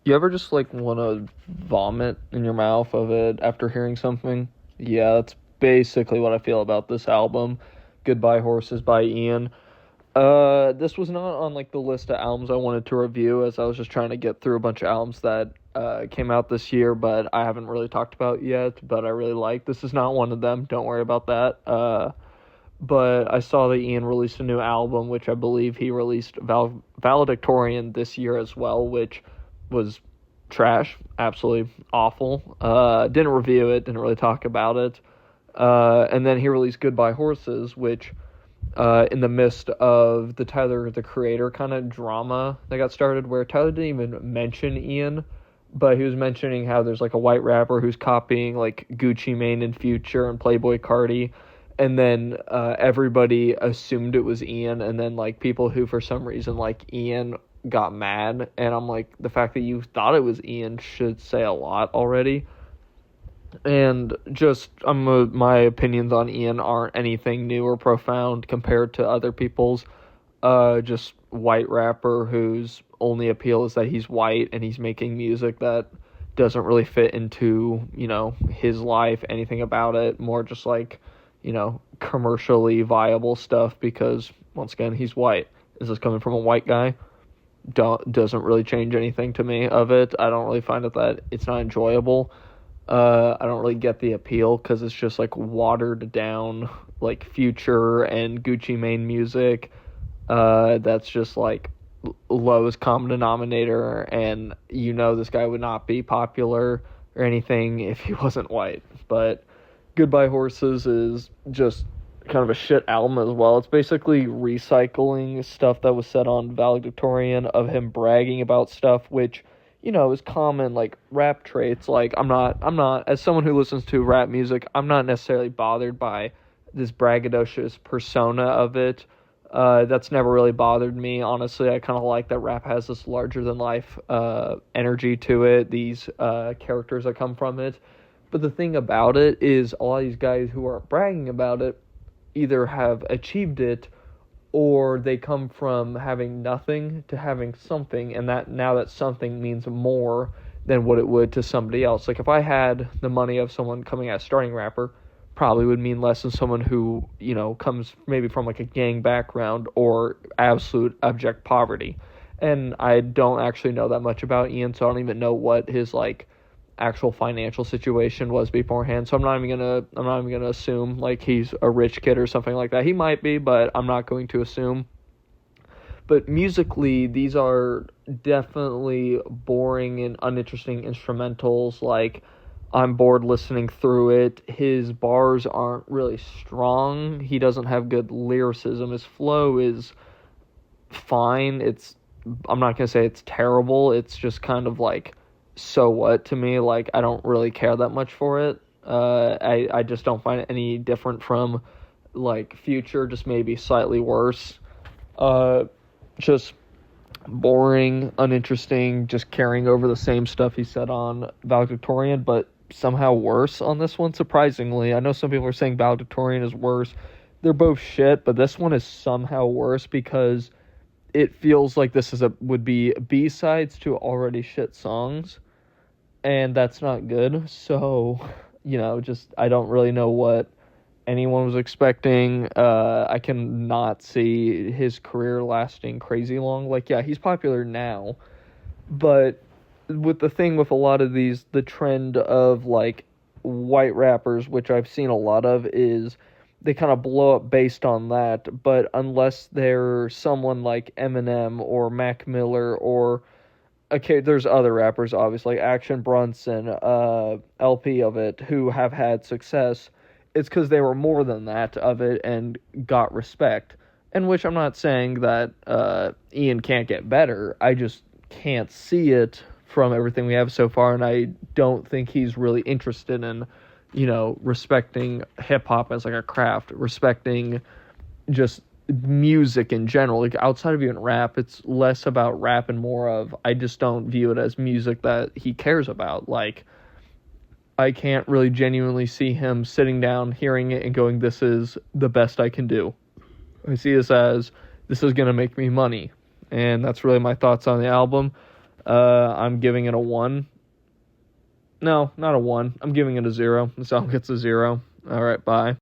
You ever just like want to vomit in your mouth of it after hearing something? Yeah, that's basically what I feel about this album. Goodbye Horses by Ian. This was not on like the list of albums I wanted to review, as I was just trying to get through a bunch of albums that came out this year, but I haven't really talked about yet, but I really like. This is not one of them. Don't worry about that. But I saw that Ian released a new album, which I believe he released Valedictorian this year as well, which was trash, absolutely awful. Didn't review it, didn't really talk about it. And then he released Goodbye Horses, which in the midst of the Tyler the Creator kind of drama that got started, where Tyler didn't even mention Ian, but he was mentioning how there's like a white rapper who's copying like Gucci Mane and Future and Playboi Carti, and then everybody assumed it was Ian, and then like people who for some reason like Ian got mad, and I'm like, the fact that you thought it was Ian should say a lot already. And just my opinions on Ian aren't anything new or profound compared to other people's. Just white rapper whose only appeal is that he's white and he's making music that doesn't really fit into, his life, anything about it, more just like, commercially viable stuff because, once again, he's white. Is this coming from a white guy? Doesn't really change anything to me of it. I don't really find it that it's not enjoyable. I don't really get the appeal because it's just like watered down, like Future and Gucci Mane music. That's just like lowest common denominator, and this guy would not be popular or anything if he wasn't white. But Goodbye Horses is just kind of a shit album as well. It's basically recycling stuff that was said on Valedictorian of him bragging about stuff, which is common, like rap traits. Like I'm not, as someone who listens to rap music, I'm not necessarily bothered by this braggadocious persona of it. That's never really bothered me. Honestly, I kind of like that rap has this larger than life energy to it, these characters that come from it. But the thing about it is a lot of these guys who are bragging about it either have achieved it or they come from having nothing to having something, and that now that something means more than what it would to somebody else. Like if I had the money of someone coming as starting rapper, probably would mean less than someone who, comes maybe from like a gang background or absolute abject poverty. And I don't actually know that much about Ian, so I don't even know what his like actual financial situation was beforehand. So I'm not even gonna assume like he's a rich kid or something like that. He might be, but I'm not going to assume. But musically, these are definitely boring and uninteresting instrumentals. Like, I'm bored listening through it. His bars aren't really strong. He doesn't have good lyricism. His flow is fine. I'm not gonna say it's terrible. It's just kind of like, so what to me. Like, I don't really care that much for it. I just don't find it any different from like Future, just maybe slightly worse. Just boring, uninteresting, just carrying over the same stuff he said on Valedictorian, but somehow worse on this one, surprisingly. I know some people are saying Valedictorian is worse. They're both shit, but this one is somehow worse because it feels like this would be B-sides to already shit songs, and that's not good. So, just I don't really know what anyone was expecting. I cannot see his career lasting crazy long. Like, yeah, he's popular now, but with the thing with a lot of these, the trend of like white rappers, which I've seen a lot of, is they kind of blow up based on that. But unless they're someone like Eminem or Mac Miller or, okay, there's other rappers, obviously, like Action Bronson, LP of it, who have had success, it's because they were more than that of it and got respect. And which I'm not saying that Ian can't get better. I just can't see it from everything we have so far, and I don't think he's really interested in, respecting hip-hop as like a craft, respecting just music in general. Like, outside of even rap, it's less about rap and more of, I just don't view it as music that he cares about. Like, I can't really genuinely see him sitting down, hearing it, and going, this is the best I can do. I see this as, this is going to make me money. And that's really my thoughts on the album. I'm giving it a 1. No, not a 1. I'm giving it a 0. This album gets a 0. All right, bye.